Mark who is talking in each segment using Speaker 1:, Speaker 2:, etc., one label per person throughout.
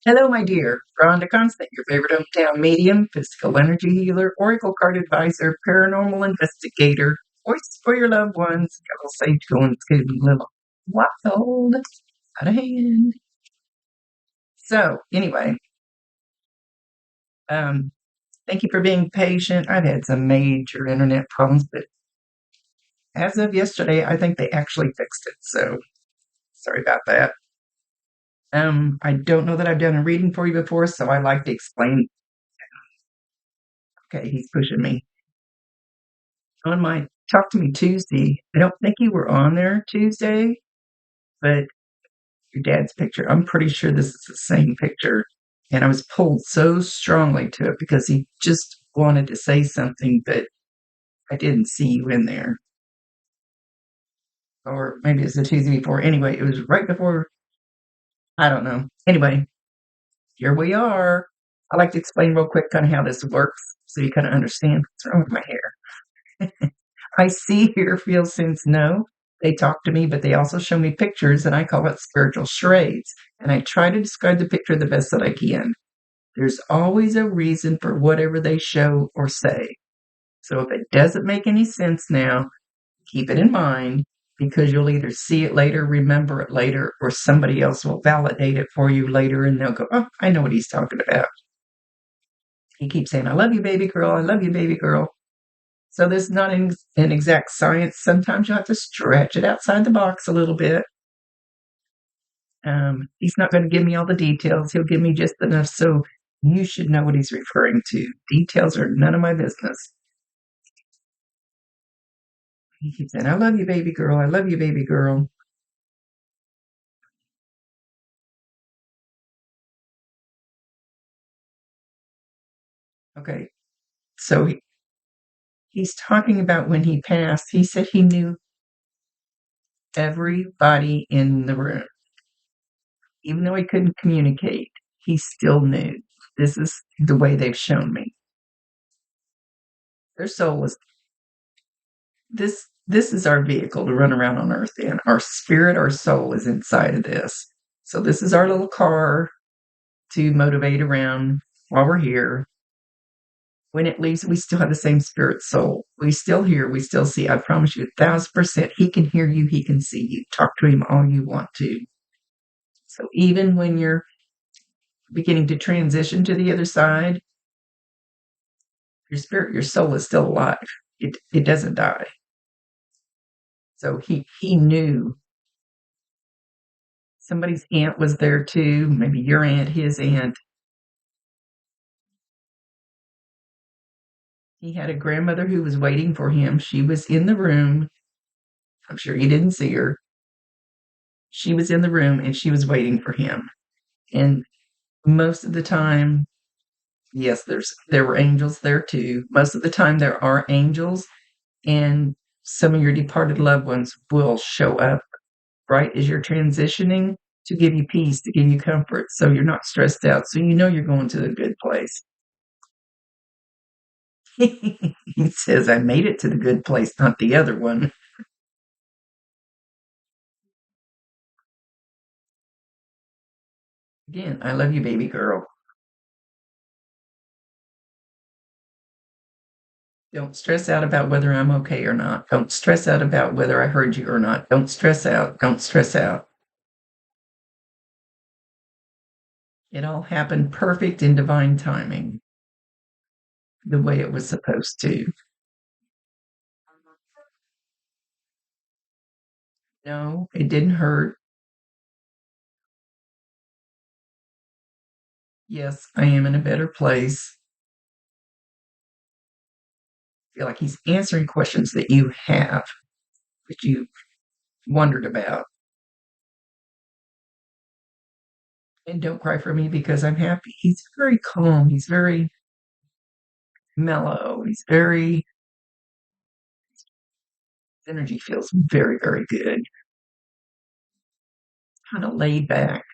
Speaker 1: Hello, my dear. Rhonda Constant, your favorite hometown medium, physical energy healer, oracle card advisor, paranormal investigator, voice for your loved ones. Got a little sage going. It's going to be a little wild, out of hand. So, anyway, um, thank you for being patient. I've had some major internet problems, but as of yesterday, I think they actually fixed it. So, sorry about that. I don't know that I've done a reading for you before, so I like to explain. Okay, he's pushing me. On my Talk to Me Tuesday, I don't think you were on there Tuesday, but your dad's picture, I'm pretty sure this is the same picture. And I was pulled so strongly to it because he just wanted to say something, but I didn't see you in there. Or maybe it's the Tuesday before. Anyway, it was right before, I don't know. Anyway, here we are. I like to explain real quick kind of how this works so you kind of understand what's wrong with my hair. I see, hear, feel, sense, know. They talk to me, but they also show me pictures, and I call it spiritual charades. And I try to describe the picture the best that I can. There's always a reason for whatever they show or say. So if it doesn't make any sense now, keep it in mind because you'll either see it later, remember it later, or somebody else will validate it for you later and they'll go, oh, I know what he's talking about. He keeps saying, I love you, baby girl. I love you, baby girl. So this is not an exact science. Sometimes you have to stretch it outside the box a little bit. He's not going to give me all the details. He'll give me just enough so you should know what he's referring to. Details are none of my business. He keeps saying, I love you, baby girl. I love you, baby girl. Okay. So he's talking about when he passed. He said he knew everybody in the room. Even though he couldn't communicate, he still knew. This is the way they've shown me. Their soul is this is our vehicle to run around on earth in. Our spirit, our soul is inside of this. So this is our little car to motivate around while we're here. When it leaves, we still have the same spirit soul. We still hear, we still see. I promise you 1,000%. He can hear you, he can see you. Talk to him all you want to. So even when you're beginning to transition to the other side, your spirit, your soul is still alive. It doesn't die. So he knew. Somebody's aunt was there too, maybe your aunt, his aunt. He had a grandmother who was waiting for him. She was in the room. I'm sure you didn't see her. She was in the room and she was waiting for him. And most of the time, yes, there were angels there too. Most of the time there are angels and some of your departed loved ones will show up right as you're transitioning to give you peace, to give you comfort, so you're not stressed out, so you know you're going to a good place. He says, I made it to the good place, not the other one. Again, I love you, baby girl. Don't stress out about whether I'm okay or not. Don't stress out about whether I heard you or not. Don't stress out. Don't stress out. It all happened perfect in divine timing, the way it was supposed to. No, it didn't hurt. Yes, I am in a better place. I feel like he's answering questions that you have, that you wondered about. And don't cry for me because I'm happy. He's very calm. He's very mellow. His energy feels very, very good. Kind of laid back.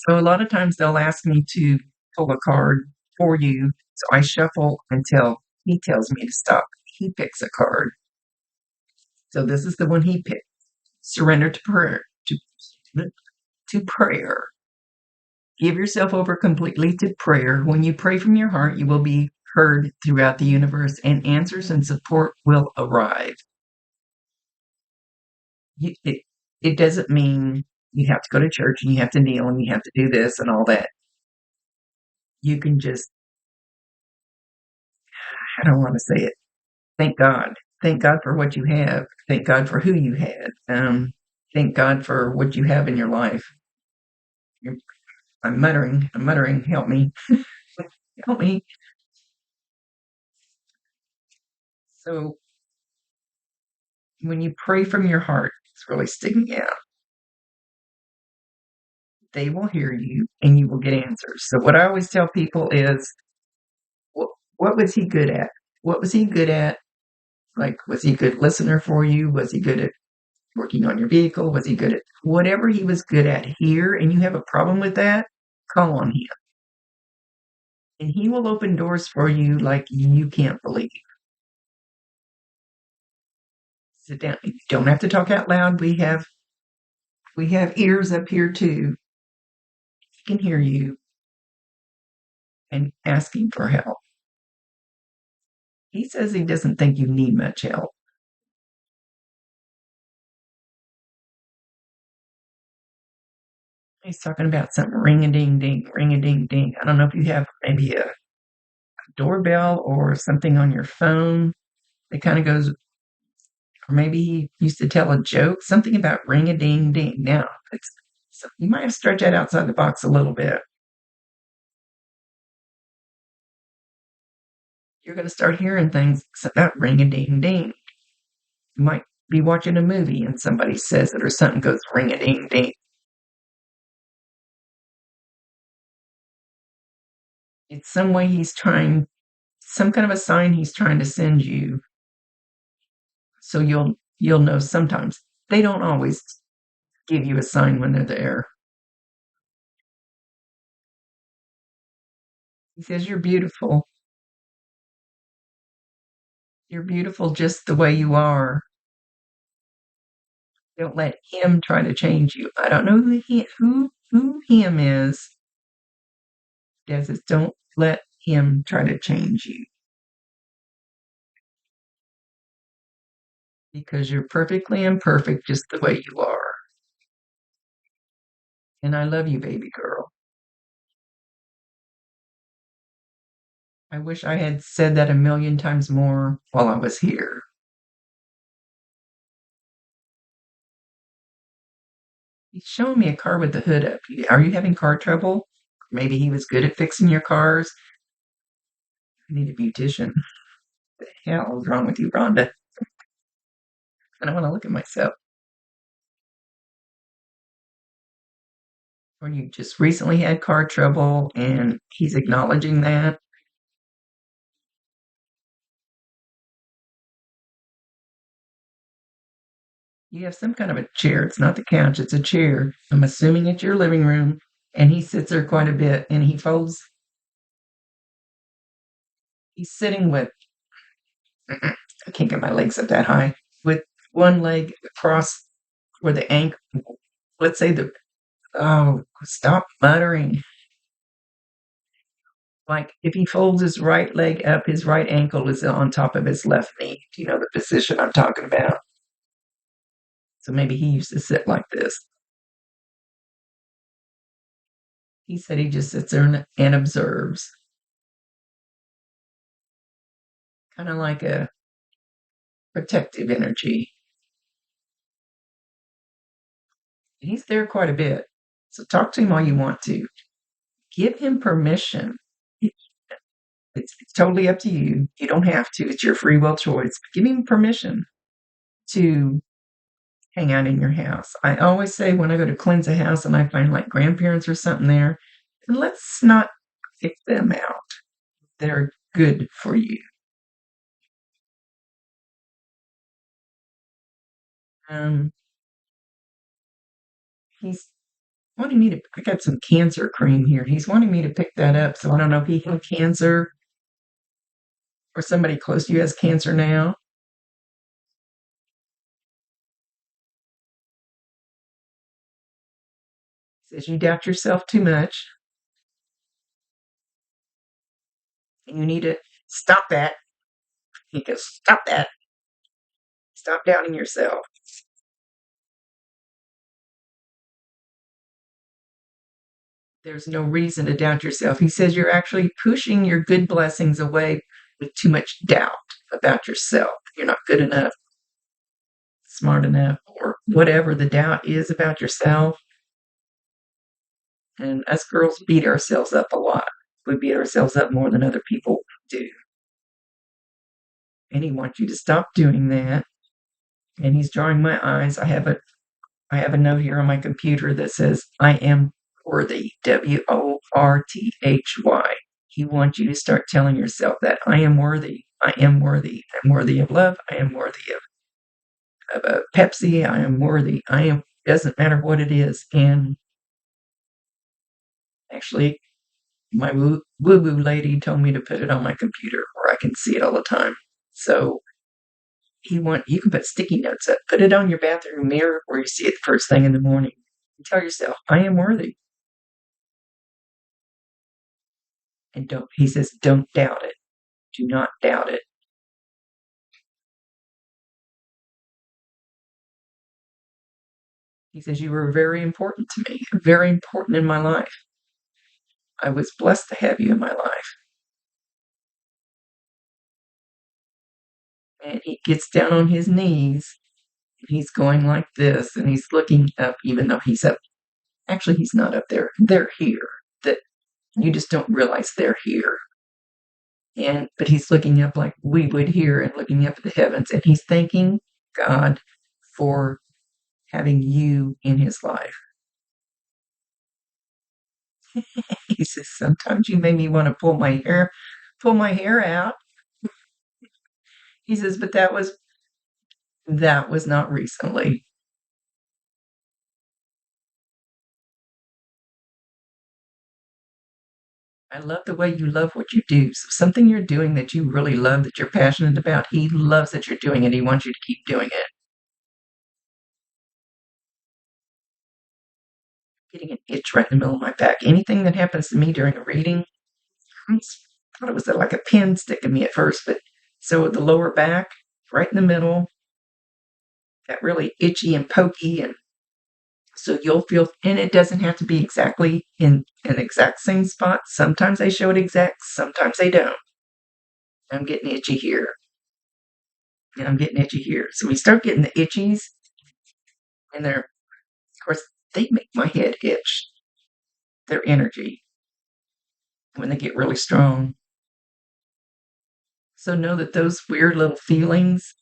Speaker 1: So a lot of times they'll ask me to pull a card for you. So I shuffle until he tells me to stop. He picks a card. So this is the one he picked. Surrender to prayer. To prayer. Give yourself over completely to prayer. When you pray from your heart, you will be heard throughout the universe, and answers and support will arrive. It doesn't mean you have to go to church and you have to kneel and you have to do this and all that. You can just, I don't want to say it. Thank God. Thank God for what you have. Thank God for who you had. Thank God for what you have in your life. I'm muttering. Help me. Help me. So when you pray from your heart, it's really sticking out. They will hear you and you will get answers. So what I always tell people is, what was he good at? What was he good at? Like, was he a good listener for you? Was he good at working on your vehicle? Was he good at whatever he was good at here? And you have a problem with that? Call on him. And he will open doors for you like you can't believe. Sit down. You don't have to talk out loud. We have ears up here too. He can hear you and asking for help. He says he doesn't think you need much help. He's talking about something ring-a-ding-ding, ring-a-ding-ding. I don't know if you have maybe a doorbell or something on your phone that kind of goes, or maybe he used to tell a joke, something about ring-a-ding-ding. Now, you might have to stretch that outside the box a little bit. You're going to start hearing things about ring-a-ding-ding. You might be watching a movie and somebody says it or something goes ring-a-ding-ding. It's some way some kind of a sign he's trying to send you. So you'll know sometimes. They don't always give you a sign when they're there. He says, you're beautiful. You're beautiful just the way you are. Don't let him try to change you. I don't know who him is. He says, don't let him try to change you. Because you're perfectly imperfect just the way you are. And I love you, baby girl. I wish I had said that a million times more while I was here. He's showing me a car with the hood up. Are you having car trouble? Maybe he was good at fixing your cars. I need a beautician. What the hell is wrong with you, Rhonda? I don't want to look at myself. Or you just recently had car trouble and he's acknowledging that. You have some kind of a chair. It's not the couch, it's a chair. I'm assuming it's your living room. And he sits there quite a bit and he's sitting with, I can't get my legs up that high, with one leg across where the ankle, let's say stop muttering. Like if he folds his right leg up, his right ankle is on top of his left knee. Do you know the position I'm talking about? So maybe he used to sit like this. He said he just sits there and observes. Kind of like a protective energy. He's there quite a bit. So talk to him all you want to. Give him permission. It's totally up to you. You don't have to. It's your free will choice. But give him permission to hang out in your house. I always say when I go to cleanse a house and I find like grandparents or something there, let's not kick them out. They're good for you. He's wanting me to, I got some cancer cream here. He's wanting me to pick that up. So I don't know if he had cancer. or somebody close to you has cancer now. He says you doubt yourself too much. And you need to stop that. He goes, stop that. Stop doubting yourself. There's no reason to doubt yourself. He says you're actually pushing your good blessings away with too much doubt about yourself. You're not good enough, smart enough, or whatever the doubt is about yourself. And us girls beat ourselves up a lot. We beat ourselves up more than other people do. And he wants you to stop doing that. And he's drawing my eyes. I have a note here on my computer that says, I am worthy, WORTHY. He wants you to start telling yourself that I am worthy. I am worthy. I'm worthy of love. I am worthy of a Pepsi. I am worthy. Doesn't matter what it is. And actually, my woo-woo lady told me to put it on my computer where I can see it all the time. So you can put sticky notes up. Put it on your bathroom mirror where you see it the first thing in the morning. And tell yourself, I am worthy. And he says, don't doubt it. Do not doubt it. He says, you were very important to me, very important in my life. I was blessed to have you in my life. And he gets down on his knees, and he's going like this, and he's looking up, even though he's up. Actually, he's not up there. They're here. That you just don't realize they're here. But he's looking up like we would here and looking up at the heavens, and he's thanking God for having you in his life. He says, sometimes you made me want to pull my hair out. He says, but that was not recently. I love the way you love what you do. So something you're doing that you really love, that you're passionate about, he loves that you're doing it. He wants you to keep doing it. Getting an itch right in the middle of my back. Anything that happens to me during a reading, I thought it was like a pin sticking me at first, but so the lower back, right in the middle, got really itchy and pokey, and so you'll feel, and it doesn't have to be exactly in an exact same spot. Sometimes they show it exact, sometimes they don't. I'm getting itchy here, and I'm getting itchy here. So we start getting the itchies, and of course, they make my head itch. Their energy when they get really strong. So know that those weird little feelings,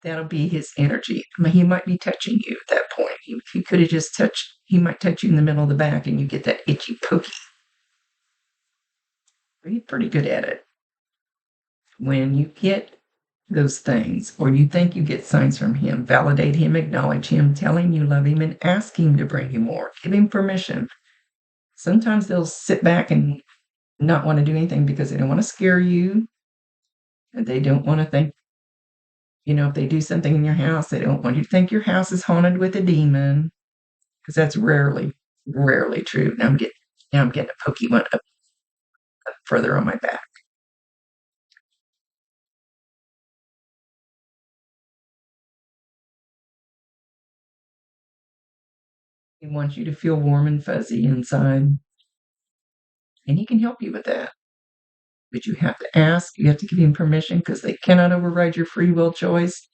Speaker 1: that'll be his energy. I mean, he might be touching you at that point. He could have just he might touch you in the middle of the back and you get that itchy pokey. He's pretty good at it. When you get those things, or you think you get signs from him, validate him, acknowledge him, tell him you love him, and ask him to bring you more. Give him permission. Sometimes they'll sit back and not want to do anything because they don't want to scare you. And they don't want to think, if they do something in your house, they don't want you to think your house is haunted with a demon, because that's rarely true. Now I'm getting a pokey one up further on my back. He wants you to feel warm and fuzzy inside, and he can help you with that. But you have to ask, you have to give him permission, because they cannot override your free will choice.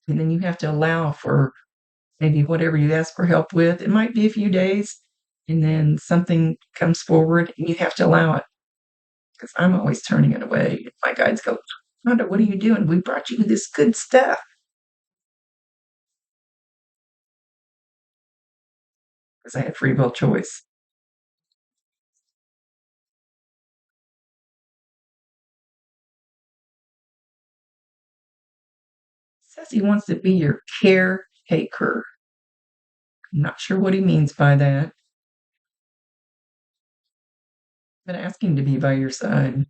Speaker 1: And then you have to allow for maybe whatever you ask for help with. It might be a few days, and then something comes forward, and you have to allow it. Because I'm always turning it away. My guides go, Rhonda, what are you doing? We brought you this good stuff. Because I had free will choice. Says he wants to be your caretaker. I'm not sure what he means by that. But ask him to be by your side.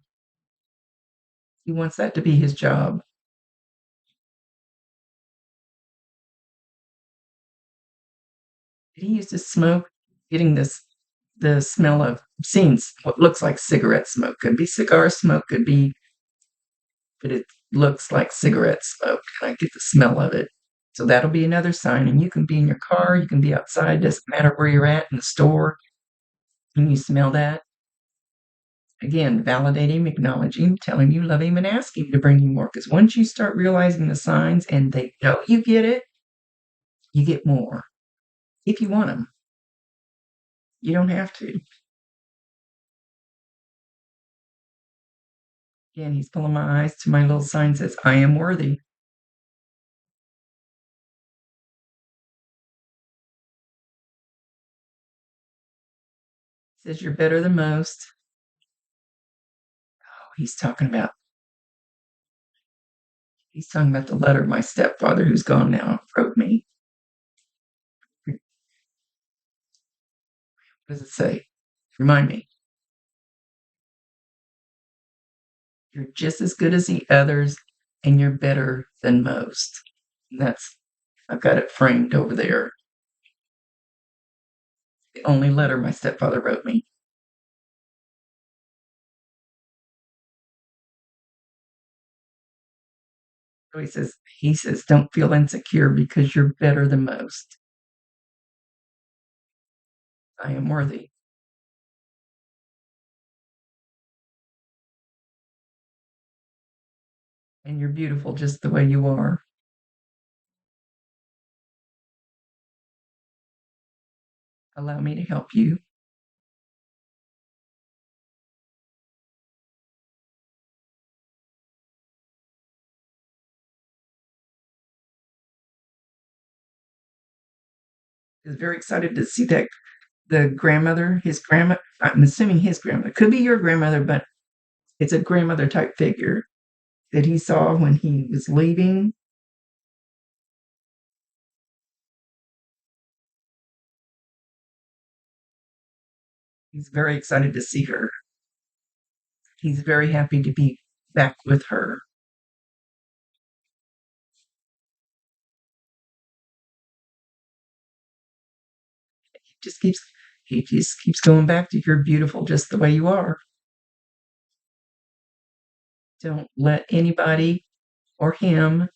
Speaker 1: He wants that to be his job. He used to smoke, getting the smell of seeing what looks like cigarette smoke. Could be cigar smoke, could be, but it looks like cigarette smoke, and I get the smell of it. So that'll be another sign. And you can be in your car, you can be outside, doesn't matter where you're at in the store, and you smell that. Again, validate him, acknowledge him, tell him you love him, and ask him to bring you more. Because once you start realizing the signs and they know you get it, you get more. If you want them, you don't have to. Again, he's pulling my eyes to my little sign that says, I am worthy. He says, you're better than most. Oh, he's talking about the letter my stepfather, who's gone now, wrote me. What does it say? Remind me. You're just as good as the others, and you're better than most. And I've got it framed over there. The only letter my stepfather wrote me. So he says, don't feel insecure because you're better than most. I am worthy. And you're beautiful just the way you are. Allow me to help you. Is very excited to see that the grandmother, I'm assuming his grandmother, could be your grandmother, but it's a grandmother type figure that he saw when he was leaving. He's very excited to see her. He's very happy to be back with her. Just keeps he just keeps going back to you're beautiful just the way you are. Don't let anybody or him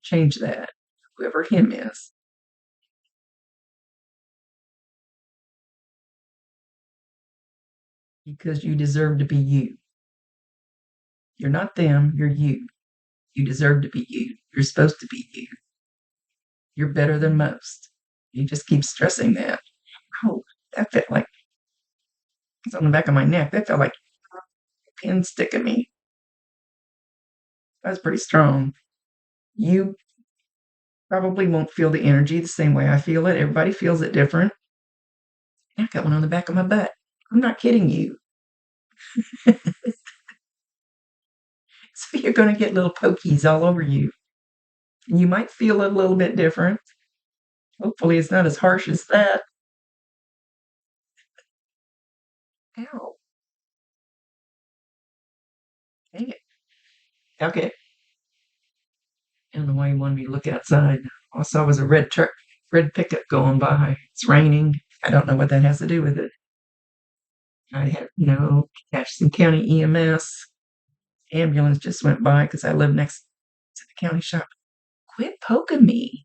Speaker 1: change that, whoever him is. Because you deserve to be you. You're not them, you're you. You deserve to be you. You're supposed to be you. You're better than most. You just keep stressing that. Oh, that felt like it's on the back of my neck. That felt like a pin sticking me. That was pretty strong. You probably won't feel the energy the same way I feel it. Everybody feels it different. I got one on the back of my butt. I'm not kidding you. So you're going to get little pokies all over you. And you might feel it a little bit different. Hopefully, it's not as harsh as that. Ow. Dang it. Okay. I don't know why you wanted me to look outside. All I saw was a red pickup going by. It's raining. I don't know what that has to do with it. I had, Ashton County EMS ambulance just went by because I live next to the county shop. Quit poking me.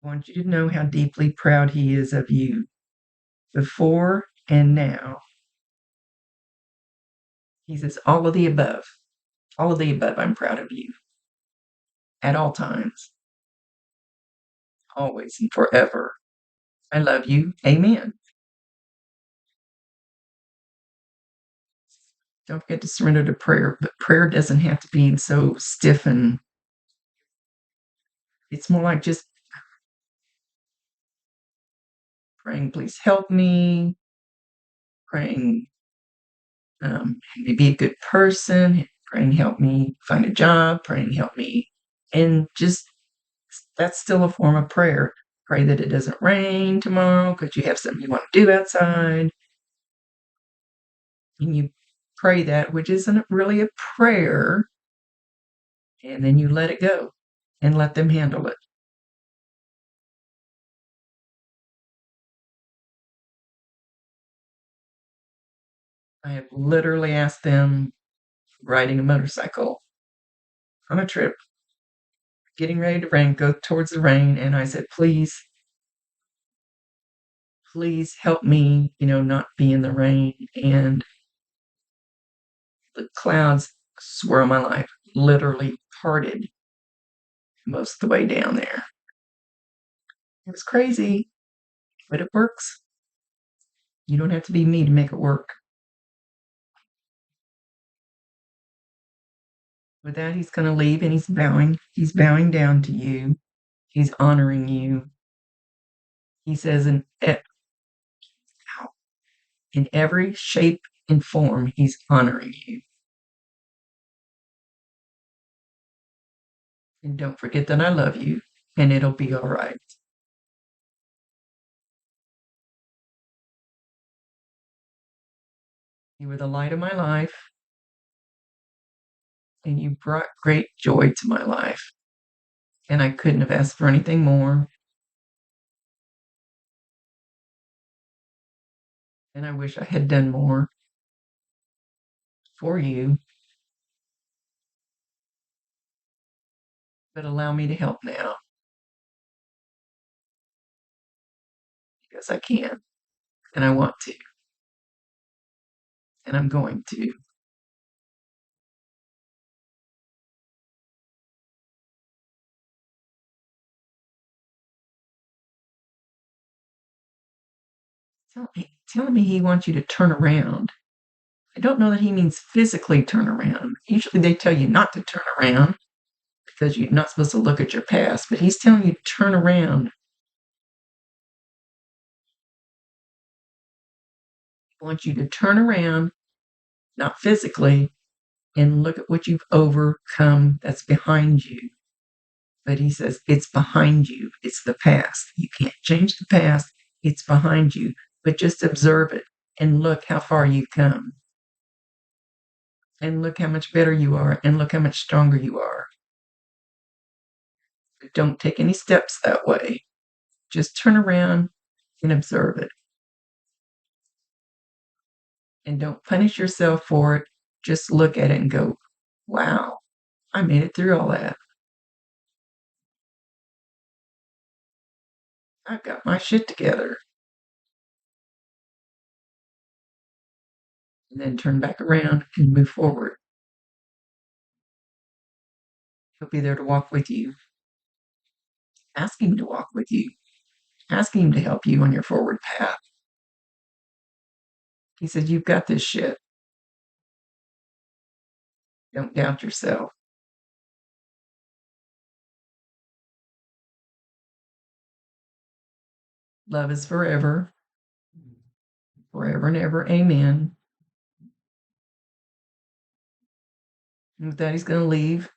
Speaker 1: I want you to know how deeply proud he is of you, before and now. He says, all of the above. All of the above, I'm proud of you. At all times. Always and forever. I love you. Amen. Don't forget to surrender to prayer, but prayer doesn't have to be so stiff, and it's more like just praying, please help me, praying, help me be a good person, praying, help me find a job, praying, help me. And just, that's still a form of prayer. Pray that it doesn't rain tomorrow because you have something you want to do outside. And you pray that, which isn't really a prayer, and then you let it go and let them handle it. I have literally asked them, riding a motorcycle on a trip, getting ready to rain, go towards the rain, and I said, please help me, not be in the rain. And the clouds, swirl my life, literally parted most of the way down there. It was crazy, but it works. You don't have to be me to make it work. With that, he's going to leave, and he's bowing. He's bowing down to you. He's honoring you. He says in every shape and form, he's honoring you. And don't forget that I love you, and it'll be all right. You were the light of my life, and you brought great joy to my life. And I couldn't have asked for anything more. And I wish I had done more for you. But allow me to help now. Because I can. And I want to. And I'm going to. Telling me he wants you to turn around. I don't know that he means physically turn around. Usually they tell you not to turn around because you're not supposed to look at your past, but he's telling you to turn around. He wants you to turn around, not physically, and look at what you've overcome that's behind you. But he says it's behind you. It's the past. You can't change the past. It's behind you. But just observe it and look how far you've come. And look how much better you are. And look how much stronger you are. But don't take any steps that way. Just turn around and observe it. And don't punish yourself for it. Just look at it and go, wow, I made it through all that. I've got my shit together. And then turn back around and move forward. He'll be there to walk with you. Ask him to walk with you. Ask him to help you on your forward path. He said, you've got this shit. Don't doubt yourself. Love is forever. Forever and ever. Amen. And with that, he's going to leave.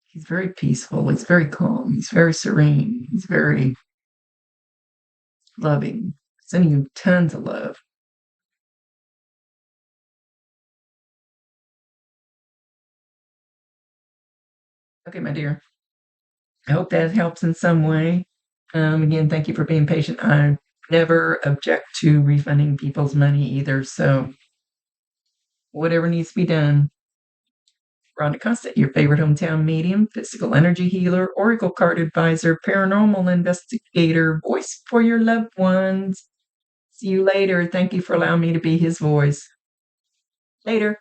Speaker 1: He's very peaceful. He's very calm. He's very serene. He's very loving. Sending you tons of love. Okay, my dear. I hope that helps in some way. Again, thank you for being patient. I never object to refunding people's money either. So whatever needs to be done. Rhonda Constant, your favorite hometown medium, physical energy healer, oracle card advisor, paranormal investigator, voice for your loved ones. See you later. Thank you for allowing me to be his voice. Later.